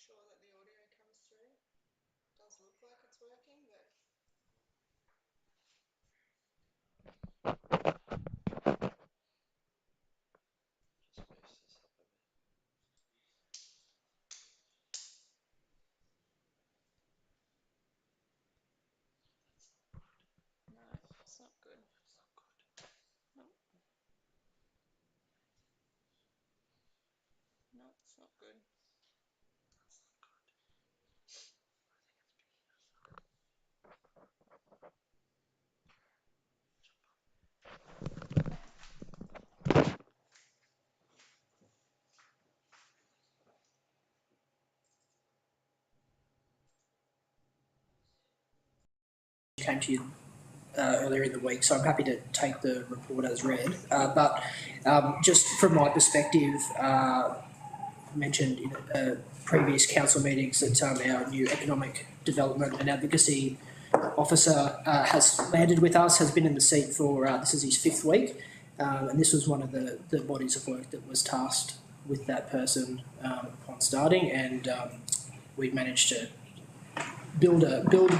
sure that the audio comes through. It does look like it's working, but just boost this up a bit. No, it's not good. No. No, it's not good. Came to you earlier in the week, so I'm happy to take the report as read. But just from my perspective, mentioned in previous council meetings that our new economic development and advocacy officer has landed with us, has been in the seat for this is his 5th week, and this was one of the bodies of work that was tasked with that person upon starting, and we managed to build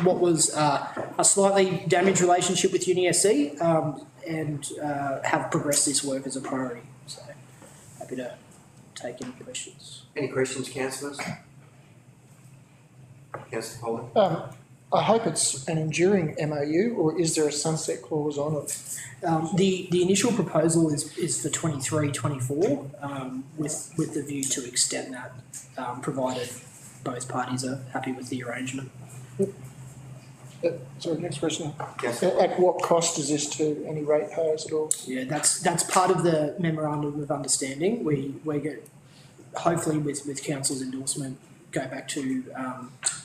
what was a slightly damaged relationship with UniSC and have progressed this work as a priority. So happy to take any questions. Any questions, councillors? Councillor Polly? I hope it's an enduring MOU, or is there a sunset clause on it? The initial proposal is for 23-24 with the view to extend that, provided both parties are happy with the arrangement. Sorry, next question. Yes. At what cost is this to any ratepayers at all? Yeah, that's part of the memorandum of understanding. We get, hopefully with council's endorsement, go back to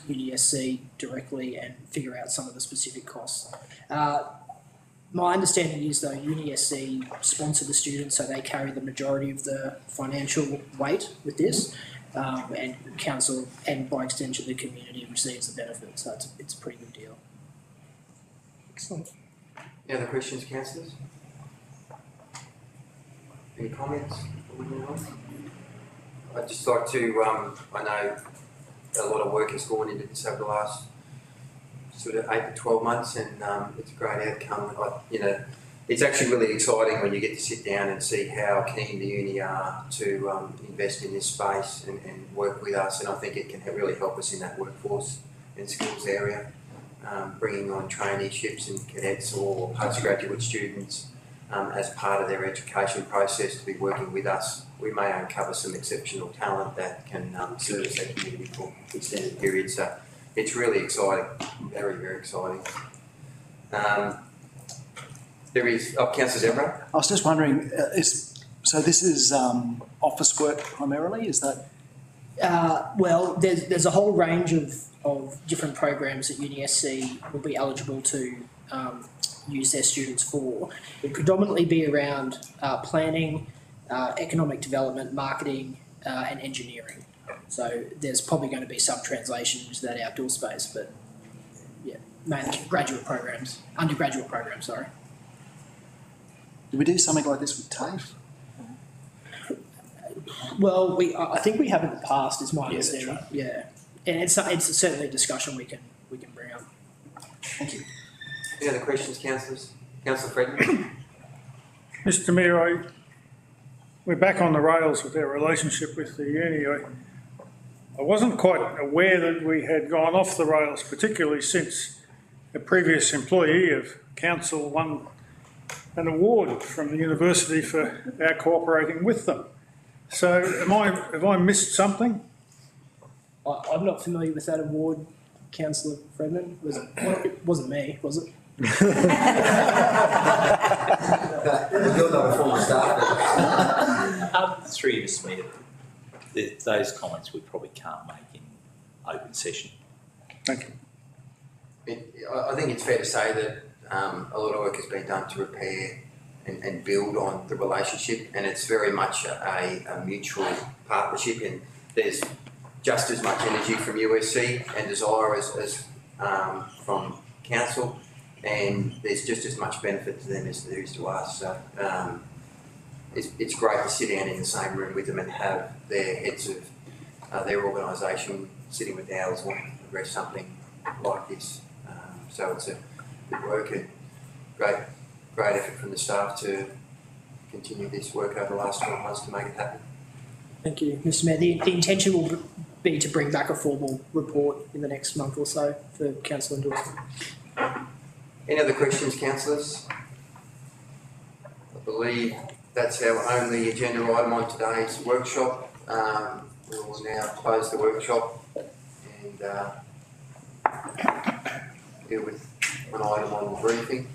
UniSC directly and figure out some of the specific costs. My understanding is though UniSC sponsor the students, so they carry the majority of the financial weight with this, and council and by extension the community receives the benefit. So it's a pretty good deal. Excellent. Any other questions, councillors? Any comments? I'd just like to, I know a lot of work has gone into this over the last sort of 8 to 12 months, and it's a great outcome. It's actually really exciting when you get to sit down and see how keen the uni are to invest in this space and work with us, and I think it can really help us in that workforce and skills area, bringing on traineeships and cadets or postgraduate students as part of their education process to be working with us. We may uncover some exceptional talent that can service their community for extended periods. So it's really exciting, very, very exciting. There is, Councillor Zebra. I was just wondering, so this is office work primarily, is that? Well, there's a whole range of different programs that UniSC will be eligible to use their students for. It would predominantly be around planning, economic development, marketing, and engineering. So there's probably going to be some translation into that outdoor space, but yeah, mainly graduate programs, undergraduate programs, sorry. Do we do something like this with TAFE? Well, I think we have in the past, is my understanding. Right. Yeah, and it's certainly a discussion we can bring up. Thank you. Any other questions, councillors? Councillor Fredman. Mr. Mayor, we're back on the rails with our relationship with the uni. I wasn't quite aware that we had gone off the rails, particularly since a previous employee of council won an award from the university for our cooperating with them. So have I missed something? I'm not familiar with that award, Councillor Fredman. It wasn't me, was it? You're not a former staff. Through you, Mr. Mayor, those comments we probably can't make in open session. Thank you. I think it's fair to say that a lot of work has been done to repair and build on the relationship, and it's very much a mutual partnership, and there's just as much energy from USC and desire as from council, and there's just as much benefit to them as there is to us. So it's great to sit down in the same room with them and have their heads of their organisation sitting with ours want to progress something like this. So it's a good work and great effort from the staff to continue this work over the last 12 months to make it happen. Thank you, Mr Mayor. The intention will be to bring back a formal report in the next month or so for council endorsement. Any other questions, councillors? I believe that's our only agenda item on today's workshop. We will now close the workshop and deal with an item on the briefing.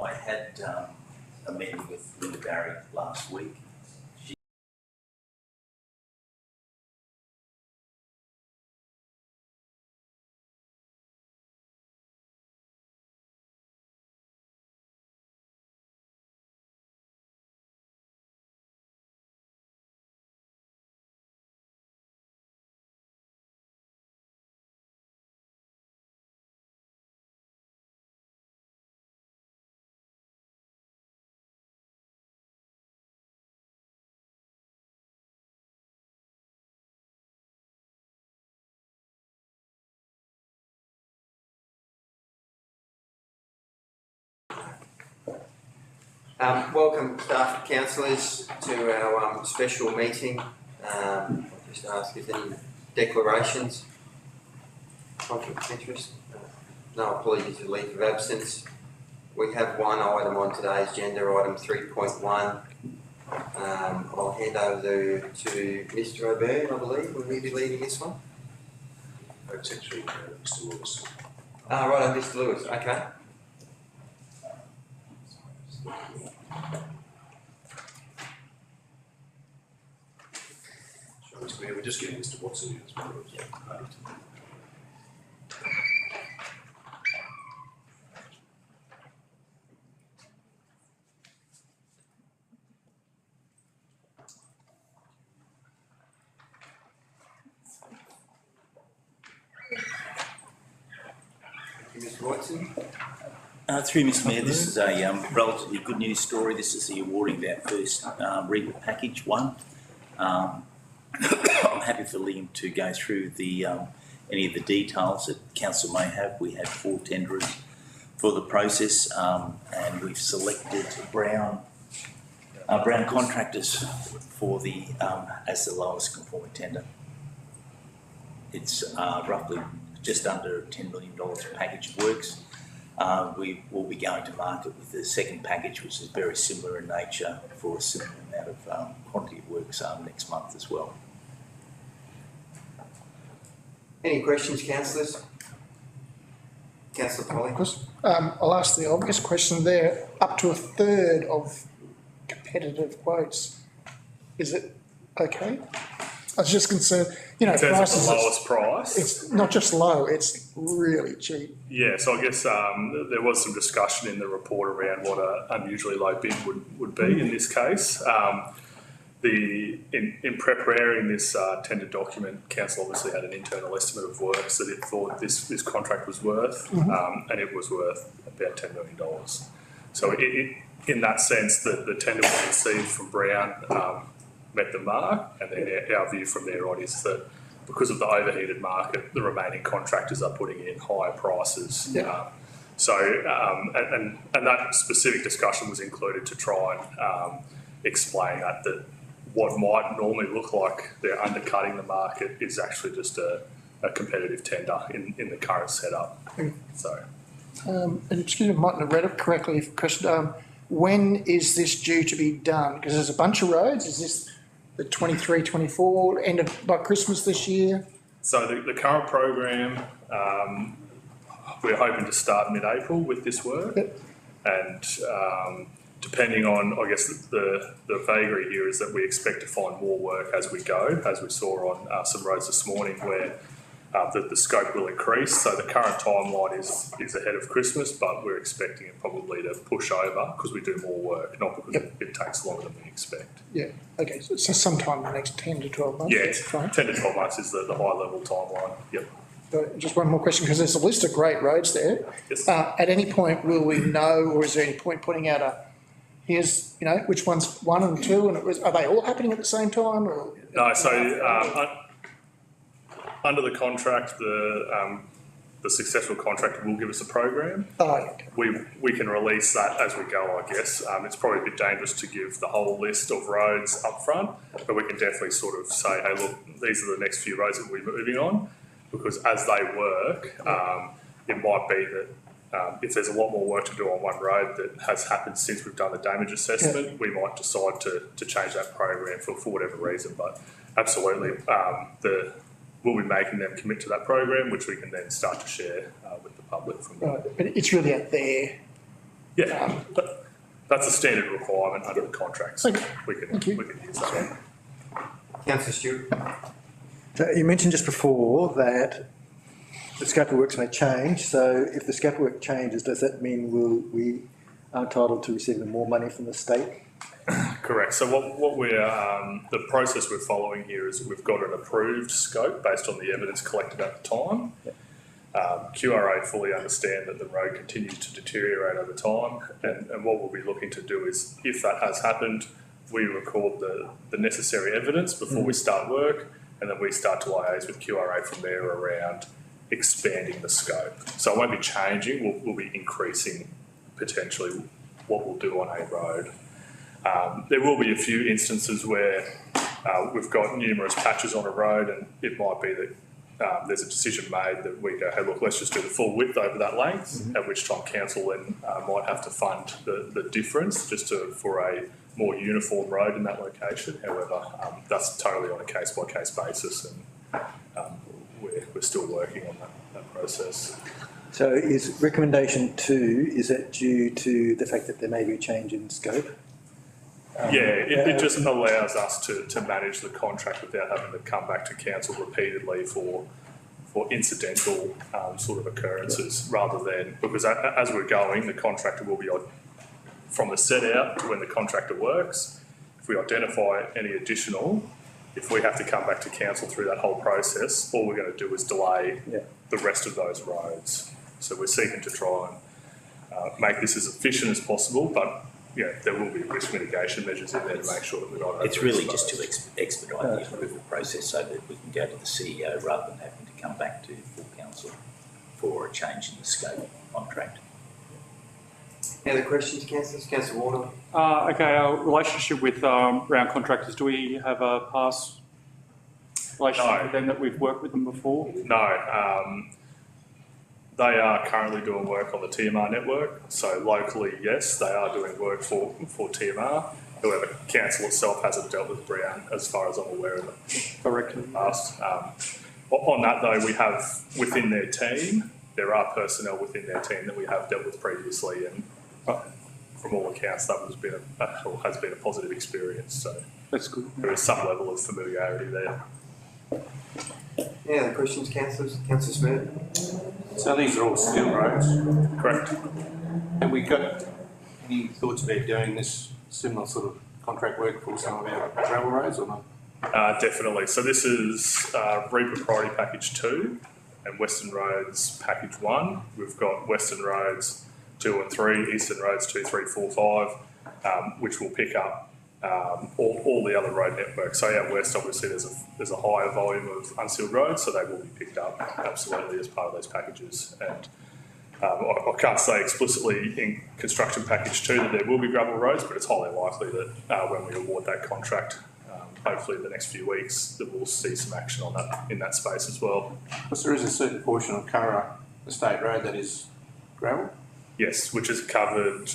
I had a meeting with Linda Barry last week. Welcome staff and councillors to our special meeting. Just ask if any declarations, conflict of interest, no apologies for leave of absence. We have one item on today's agenda, item 3.1. I'll hand over to Mr. O'Byrne, I believe. Will he be leading this one? Potentially, Mr. Lewis. Right, Mr. Lewis, okay. We're just getting Mr. Watson in as well. Yeah. Mr. Watson. Through Mr. Mayor, this is a relatively good news story. This is the awarding of our first Regal Package 1. I'm happy for Liam to go through the any of the details that council may have. We had 4 tenderers for the process, and we've selected Brown Contractors for the as the lowest conforming tender. It's roughly just under $10 million package of works. We will be going to market with the second package, which is very similar in nature, for a similar amount of quantity of works next month as well. Any questions, councillors? Councillor Polly. I'll ask the obvious question there. Up to a third of competitive quotes. Is it okay? I was just concerned, you know, in terms prices. of the lowest price. It's not just low, it's really cheap. Yeah, so I guess there was some discussion in the report around what an unusually low bid would be in this case. In preparing this tender document, council obviously had an internal estimate of works that it thought this contract was worth, and it was worth about $10 million. So in that sense, the tender we received from Brown met the mark, and then our view from there on is that because of the overheated market, the remaining contractors are putting in higher prices. Yeah. And that specific discussion was included to try and explain that what might normally look like they're undercutting the market is actually just a competitive tender in the current setup. So, And excuse me, I mightn't have read it correctly, because when is this due to be done? Because there's a bunch of roads. Is this the 23, 24, end of by Christmas this year? so the current program, we're hoping to start mid-April with this work. Yep. And depending on, I guess, the vagary here is that we expect to find more work as we go, as we saw on some roads this morning where the scope will increase. So the current timeline is ahead of Christmas, but we're expecting it probably to push over because we do more work, not because it takes longer than we expect. Yeah, okay, so sometime in the next 10 to 12 months? Yeah, That's fine. 10 to 12 months is the high level timeline. Yep. Just one more question, because there's a list of great roads there. Yes. At any point, will we know, or is there any point putting out here's, you know, which one's 1 and 2, and are they all happening at the same time? Or? No, so under the contract, the successful contractor will give us a program. Oh, okay. We can release that as we go, I guess. It's probably a bit dangerous to give the whole list of roads up front, but we can definitely sort of say, hey, look, these are the next few roads that we're moving on, because as they work, it might be that if there's a lot more work to do on one road that has happened since we've done the damage assessment, we might decide to change that program for whatever reason. But absolutely, we'll be making them commit to that program, which we can then start to share with the public from there. Right, but it's really at their Yeah, that's a standard requirement under the contracts. Okay. We can Thank you. use that. Councillor Stewart? So you mentioned just before that the scope of works may change, so if the scope of work changes, does that mean we are entitled to receiving more money from the state? Correct. So what we're, the process we're following here is we've got an approved scope based on the evidence collected at the time. QRA fully understand that the road continues to deteriorate over time, and what we'll be looking to do is, if that has happened, we record the necessary evidence before we start work, and then we start to liaise with QRA from there around expanding the scope. So it won't be changing, we'll be increasing potentially what we'll do on a road. There will be a few instances where we've got numerous patches on a road, and it might be that there's a decision made that we go, hey, look, let's just do the full width over that length, at which time council then might have to fund the difference just for a more uniform road in that location. However, that's totally on a case-by-case basis, and we're still working on that process. So is recommendation 2, is that due to the fact that there may be a change in scope? It just allows us to manage the contract without having to come back to council repeatedly for incidental sort of occurrences, rather than, because as we're going, the contractor will be from the set out to when the contractor works. If we identify any additional, if we have to come back to council through that whole process, all we're going to do is delay the rest of those roads. So we're seeking to try and make this as efficient as possible, but there will be risk mitigation measures in there to make sure that we're not. It's really just to expedite the approval process so that we can go to the CEO rather than having to come back to full council for a change in the scope of the contract. Any other questions, councillors? Councillor Warner? Okay, our relationship with Brown Contractors, do we have a past relationship with them that we've worked with them before? No. They are currently doing work on the TMR network. So locally, yes, they are doing work for TMR. However, council itself hasn't dealt with Brown as far as I'm aware of it. Directly. In the past. On that though, we have within their team, there are personnel within their team that we have dealt with previously, and from all accounts that has been a positive experience. So that's good. There is some level of familiarity there. Any other questions, councillors? Councillor Smith? So these are all steel roads. Correct. Have we got any thoughts about doing this similar sort of contract work for some of our gravel roads or not? Definitely. So this is Reaper Priority Package 2 and Western Roads Package 1. We've got Western Roads 2 and 3, Eastern Roads 2, 3, 4, 5, which will pick up all the other road networks. So out west, obviously, there's a higher volume of unsealed roads, so they will be picked up absolutely as part of those packages. And I can't say explicitly in construction package 2 that there will be gravel roads, but it's highly likely that when we award that contract, hopefully in the next few weeks, that we'll see some action on that in that space as well. Because there is a certain portion of Curragh Estate Road that is gravel? Yes, which is covered,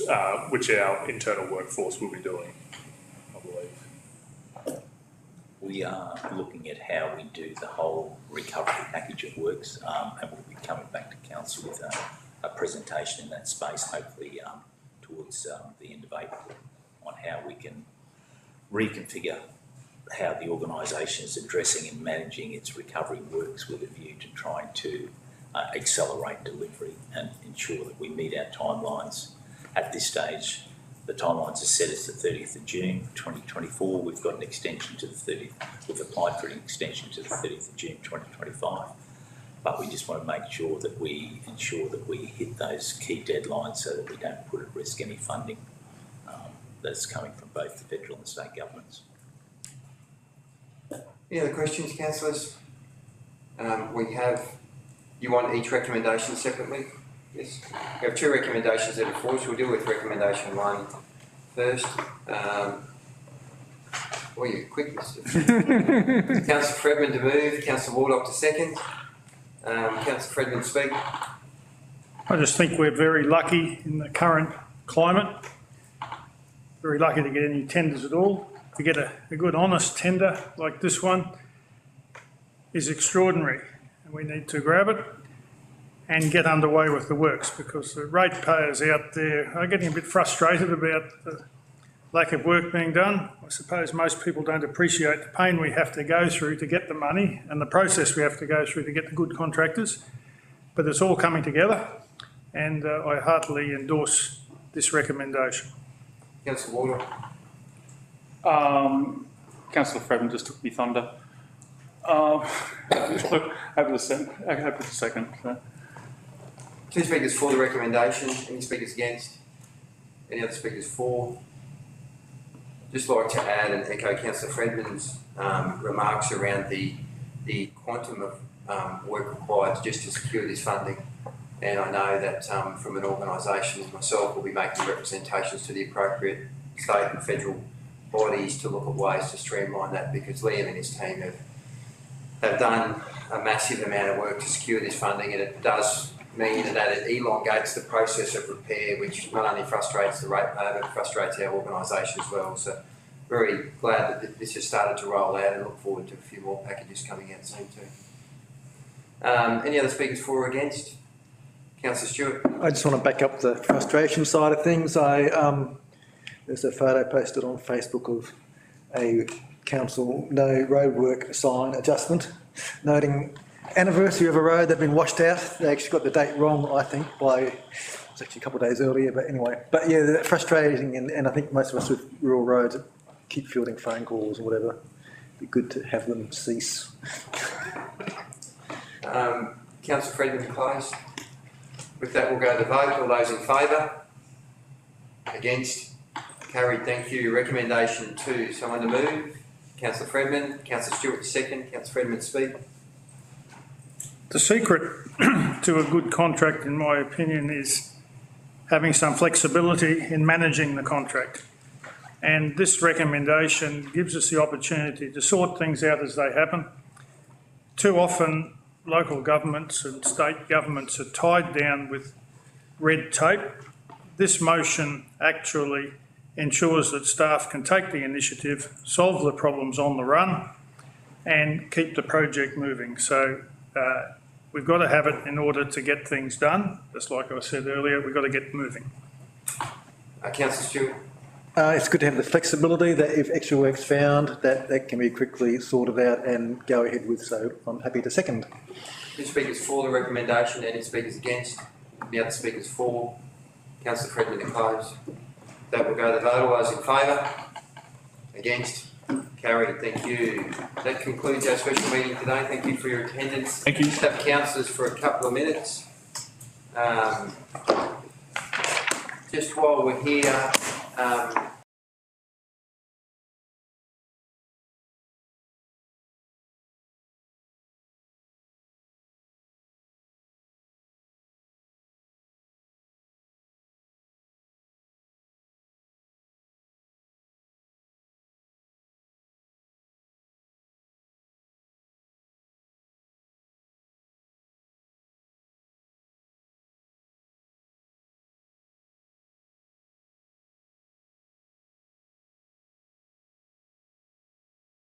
which our internal workforce will be doing. We are looking at how we do the whole recovery package of works, and we'll be coming back to council with a presentation in that space, hopefully towards the end of April, on how we can reconfigure how the organisation is addressing and managing its recovery works with a view to trying to accelerate delivery and ensure that we meet our timelines. At this stage, the timelines are set as the 30th of June 2024. We've got an extension to the 30th. We've applied for an extension to the 30th of June 2025. But we just want to make sure that we ensure that we hit those key deadlines so that we don't put at risk any funding that's coming from both the federal and state governments. Any other questions, councillors? You want each recommendation separately? Yes. We have 2 recommendations that are before us. We'll deal with recommendation 1 first. You're quick, Mr. Councillor Fredman to move, Councillor Wardock to second. Councillor Fredman speak. I just think we're very lucky in the current climate. Very lucky to get any tenders at all. To get a good honest tender like this one is extraordinary, and we need to grab it. and get underway with the works, because the ratepayers out there are getting a bit frustrated about the lack of work being done. I suppose most people don't appreciate the pain we have to go through to get the money and the process we have to go through to get the good contractors, but it's all coming together, and I heartily endorse this recommendation. Councillor Wardle. Councillor Fredman just took me thunder. Have a second. Two speakers for the recommendation. Any speakers against? Any other speakers for? Just like to add and echo Councillor Fredman's remarks around the quantum of work required just to secure this funding. And I know that from an organisation as myself, we'll be making representations to the appropriate state and federal bodies to look at ways to streamline that, because Liam and his team have done a massive amount of work to secure this funding, and it does mean that it elongates the process of repair, which not only frustrates the ratepayer but frustrates our organisation as well. So very glad that this has started to roll out, and look forward to a few more packages coming out soon too. Any other speakers for or against? Councillor Stewart. I just want to back up the frustration side of things. There's a photo posted on Facebook of a council no roadwork sign adjustment, noting anniversary of a road that's been washed out. They actually got the date wrong, I think, it's actually a couple of days earlier, but anyway. But yeah, that's frustrating, and I think most of us with rural roads keep fielding phone calls or whatever. It'd be good to have them cease. Councillor Fredman to close. With that, we'll go to the vote. All those in favour? Against? Carried, thank you. Recommendation 2. Someone to move? Councillor Fredman. Councillor Stewart second. Councillor Fredman speak. The secret to a good contract, in my opinion, is having some flexibility in managing the contract. And this recommendation gives us the opportunity to sort things out as they happen. Too often, local governments and state governments are tied down with red tape. This motion actually ensures that staff can take the initiative, solve the problems on the run, and keep the project moving. So we've got to have it in order to get things done. Just like I said earlier, we've got to get moving. Councillor Stewart. It's good to have the flexibility that if extra work's found, that can be quickly sorted out and go ahead with. So I'm happy to second. Two speakers for the recommendation. Any speakers against? The other speakers for? Councillor Fredman to close. That will go to the vote. All those in favour? Against? Carried. Thank you. That concludes our special meeting today. Thank you for your attendance. Thank you. Just have councillors for a couple of minutes. Just while we're here,